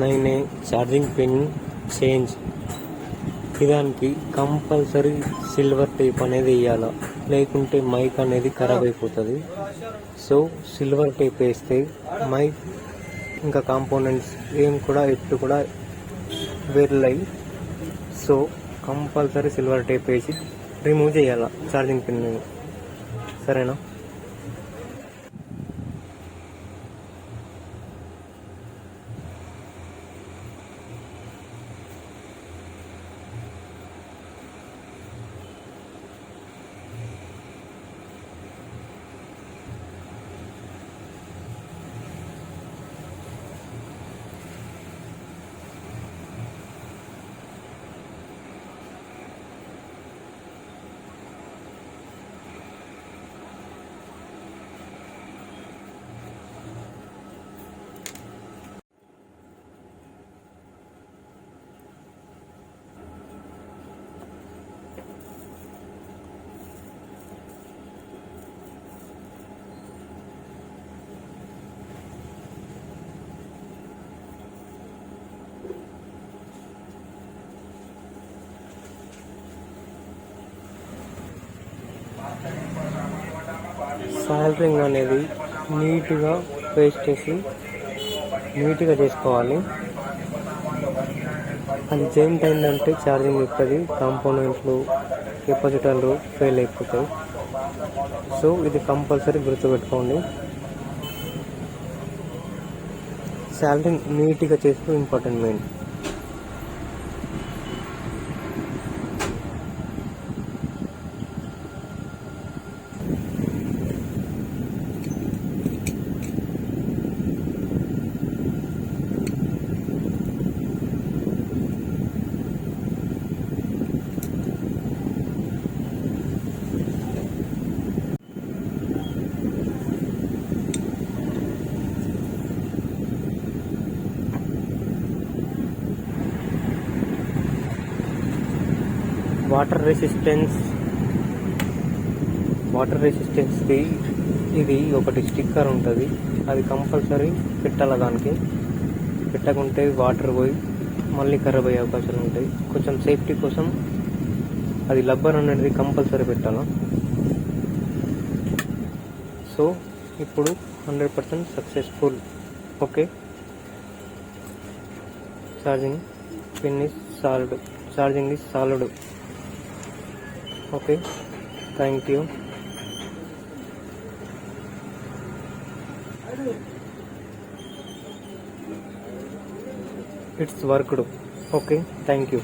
9A charging pin change. దానికి compulsory silver tape అనేది వేయాలి, లేకుంటే మైక్ అనేది ఖరాబ్ అయిపోతుంది. సో సిల్వర్ టేప్ వేస్తే మైక్ ఇంకా కాంపోనెంట్స్ ఏం కూడా ఎప్పుడు కూడా వెర్లై. సో కంపల్సరీ సిల్వర్ టేప్ వేసి రిమూవ్ చేయాలి ఛార్జింగ్ పిన్. సరేనా? సాల్డరింగ్ అనేది నీట్గా పేస్ట్ చేసి నీట్గా చేసుకోవాలి. అది జాయింట్ అయిందంటే ఛార్జింగ్ ఎక్కుతుంది, కాంపోనెంట్లు కెపాసిటర్లు ఫెయిల్ అయిపోతాయి. సో ఇది కంపల్సరీ గుర్తుపెట్టుకోండి. సాల్డరింగ్ నీట్గా చేస్తూ ఇంపార్టెంట్ మెయిన్. వాటర్ రెసిస్టెన్స్ది ఇది ఒకటి స్టిక్కర్ ఉంటుంది, అది కంపల్సరీ పెట్టాలి. దానికి పెట్టకుంటే వాటర్ పోయి మళ్ళీ ఖరాబ్ అయ్యే అవకాశాలు ఉంటాయి. కొంచెం సేఫ్టీ కోసం అది రబ్బర్ అనేది కంపల్సరీ పెట్టాలి. సో ఇప్పుడు 100% successful. Okay, charging pin is solved, charging is solved. Okay, thank you. It's worked. Okay, thank you.